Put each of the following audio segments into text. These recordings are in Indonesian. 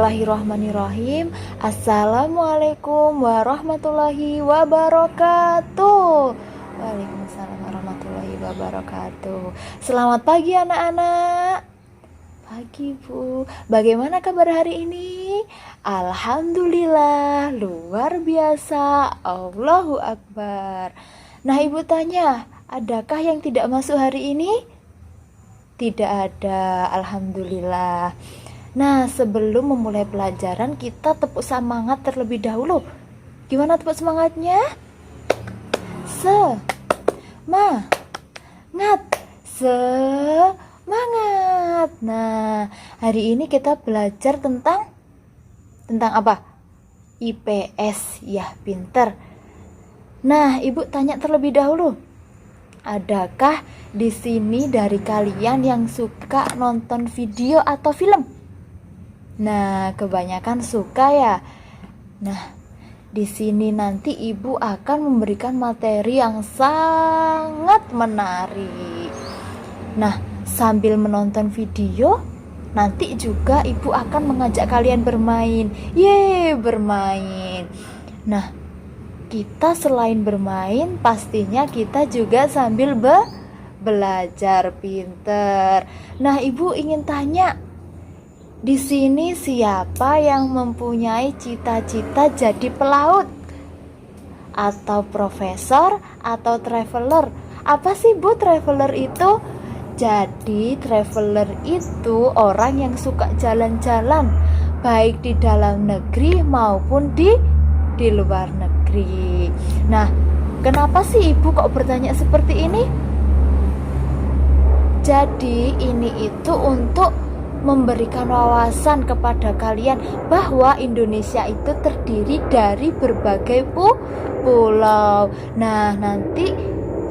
Bismillahirrahmanirrahim. Assalamualaikum warahmatullahi wabarakatuh. Waalaikumsalam warahmatullahi wabarakatuh. Selamat pagi anak-anak. Pagi Bu. Bagaimana kabar hari ini? Alhamdulillah, luar biasa. Allahu Akbar. Nah, Ibu tanya, adakah yang tidak masuk hari ini? Tidak ada, alhamdulillah. Nah, sebelum memulai pelajaran, kita tepuk semangat terlebih dahulu. Gimana tepuk semangatnya? Semangat. Nah, hari ini kita belajar tentang apa? IPS, ya, pinter. Nah, Ibu tanya terlebih dahulu. Adakah di sini dari kalian yang suka nonton video atau film? Nah, kebanyakan suka ya. Nah, di sini nanti Ibu akan memberikan materi yang sangat menarik. Nah, sambil menonton video, nanti juga Ibu akan mengajak kalian bermain. Yeay, bermain. Nah, kita selain bermain, pastinya kita juga sambil belajar pinter. Nah, Ibu ingin tanya, di sini siapa yang mempunyai cita-cita jadi pelaut? Atau profesor atau traveler? Apa sih Bu traveler itu? Jadi traveler itu orang yang suka jalan-jalan, baik di dalam negeri maupun di luar negeri. Nah, kenapa sih Ibu kok bertanya seperti ini? Jadi ini itu untuk memberikan wawasan kepada kalian bahwa Indonesia itu terdiri dari berbagai pulau. Nah, nanti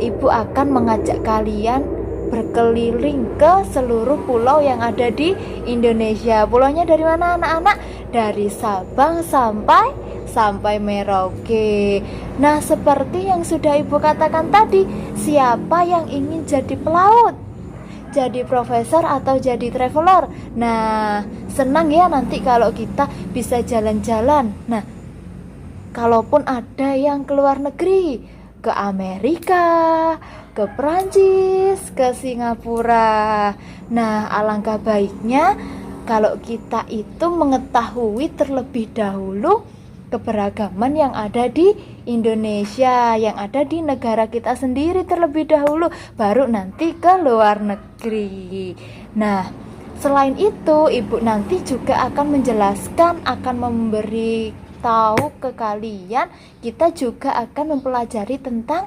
Ibu akan mengajak kalian berkeliling ke seluruh pulau yang ada di Indonesia. Pulaunya dari mana anak-anak? Dari Sabang sampai Merauke. Nah, seperti yang sudah Ibu katakan tadi, siapa yang ingin jadi pelaut? Jadi profesor atau jadi traveler? Nah, senang ya nanti kalau kita bisa jalan-jalan. Nah, kalaupun ada yang ke luar negeri, ke Amerika, ke Perancis, ke Singapura. Nah, alangkah baiknya kalau kita itu mengetahui terlebih dahulu keberagaman yang ada di Indonesia, yang ada di negara kita sendiri terlebih dahulu, baru nanti ke luar negeri. Nah, selain itu Ibu nanti juga akan menjelaskan, akan memberi tahu ke kalian, kita juga akan mempelajari tentang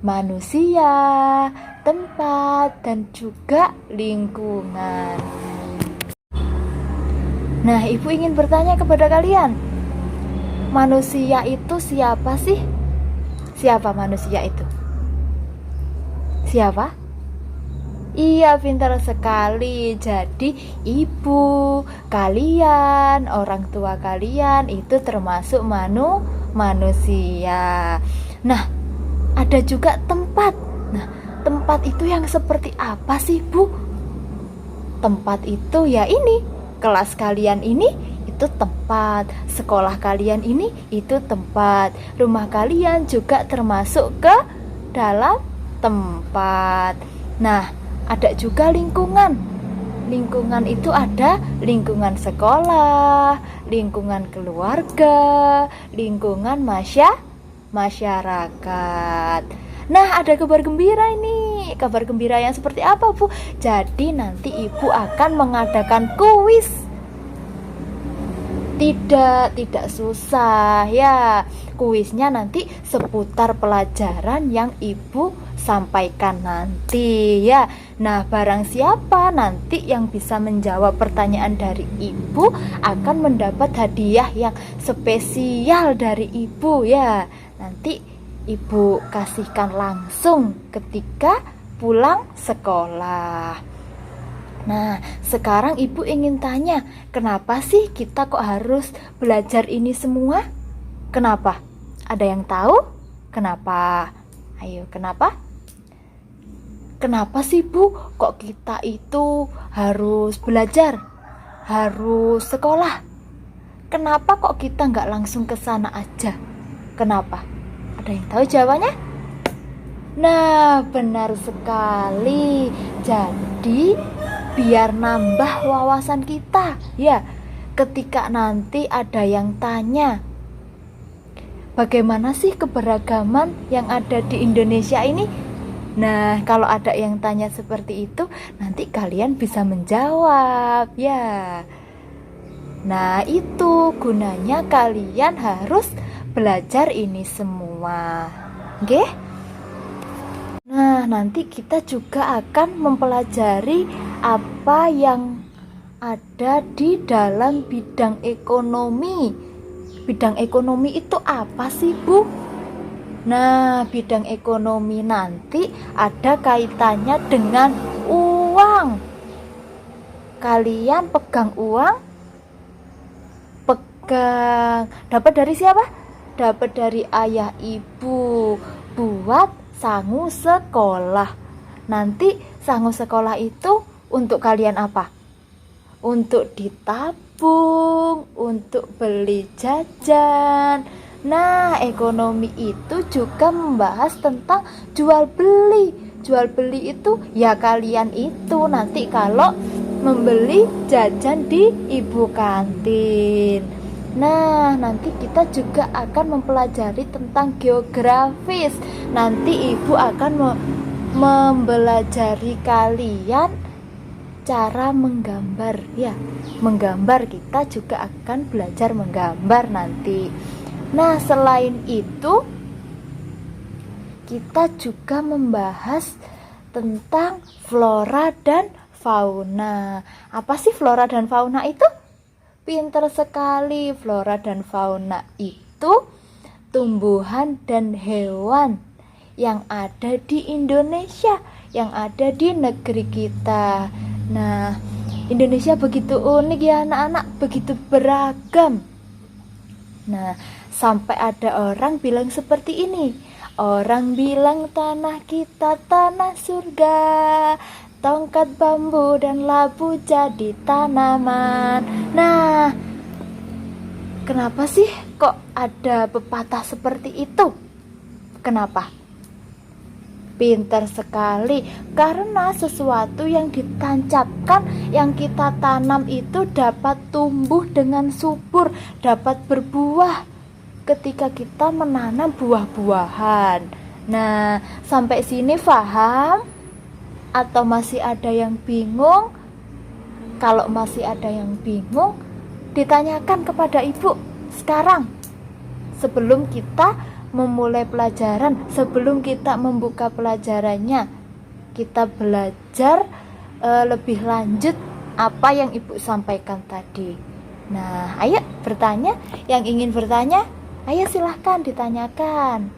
manusia, tempat, dan juga lingkungan. Nah, Ibu ingin bertanya kepada kalian, manusia itu siapa sih? Siapa manusia itu? Siapa? Iya, pintar sekali. Jadi ibu kalian, orang tua kalian itu termasuk manusia. Nah, ada juga tempat. Nah, tempat itu yang seperti apa sih, Bu? Tempat itu ya ini, kelas kalian ini itu tempat, sekolah kalian ini itu tempat, rumah kalian juga termasuk ke dalam tempat. Nah, ada juga lingkungan. Lingkungan itu ada lingkungan sekolah, lingkungan keluarga, lingkungan masyarakat. Nah, ada kabar gembira ini. Kabar gembira yang seperti apa, Bu? Jadi nanti Ibu akan mengadakan kuis. Tidak susah ya. Kuisnya nanti seputar pelajaran yang Ibu sampaikan nanti ya. Nah, barang siapa nanti yang bisa menjawab pertanyaan dari Ibu akan mendapat hadiah yang spesial dari Ibu ya. Nanti Ibu kasihkan langsung ketika pulang sekolah. Nah, sekarang Ibu ingin tanya, kenapa sih kita kok harus belajar ini semua? Kenapa? Ada yang tahu? Kenapa? Ayo, kenapa? Kenapa sih Bu, kok kita itu harus belajar? Harus sekolah? kenapa kok kita nggak langsung ke sana aja? Kenapa? Ada yang tahu jawabannya? Nah, benar sekali. Jadi, biar nambah wawasan kita, ya. Ketika nanti ada yang tanya, bagaimana sih keberagaman yang ada di Indonesia ini? Nah, kalau ada yang tanya seperti itu, nanti kalian bisa menjawab, ya. Nah, itu gunanya kalian harus belajar ini semua. Oke? Nah, nanti kita juga akan mempelajari apa yang ada di dalam bidang ekonomi. Bidang ekonomi itu apa sih, Bu? Nah, bidang ekonomi nanti ada kaitannya dengan uang. Kalian pegang uang? Pegang. Dapat dari siapa? Dapat dari ayah ibu. Buat sangu sekolah. Nanti sangu sekolah itu untuk kalian apa? Untuk ditabung, untuk beli jajan. Nah, ekonomi itu juga membahas tentang jual beli. Jual beli itu ya kalian itu nanti kalau membeli jajan di ibu kantin. Nah, nanti kita juga akan mempelajari tentang geografis. Nanti ibu akan mempelajari kalian cara menggambar, ya. Menggambar, kita juga akan belajar menggambar nanti. Nah, selain itu kita juga membahas tentang flora dan fauna. Apa sih flora dan fauna itu? Pinter sekali. Flora dan fauna itu tumbuhan dan hewan yang ada di Indonesia, yang ada di negeri kita. Nah, Indonesia begitu unik ya anak-anak, begitu beragam. Nah, sampai ada orang bilang seperti ini. Orang bilang tanah kita tanah surga, tongkat bambu dan labu jadi tanaman. Nah, kenapa sih kok ada pepatah seperti itu? Kenapa? Pintar sekali, karena sesuatu yang ditancapkan, yang kita tanam itu dapat tumbuh dengan subur, dapat berbuah ketika kita menanam buah-buahan. Nah, sampai sini paham? Atau masih ada yang bingung? Kalau masih ada yang bingung, ditanyakan kepada ibu sekarang, sebelum kita memulai pelajaran, sebelum kita membuka pelajarannya, kita belajar lebih lanjut apa yang ibu sampaikan tadi. Nah, ayo bertanya. Yang ingin bertanya, ayo silahkan ditanyakan.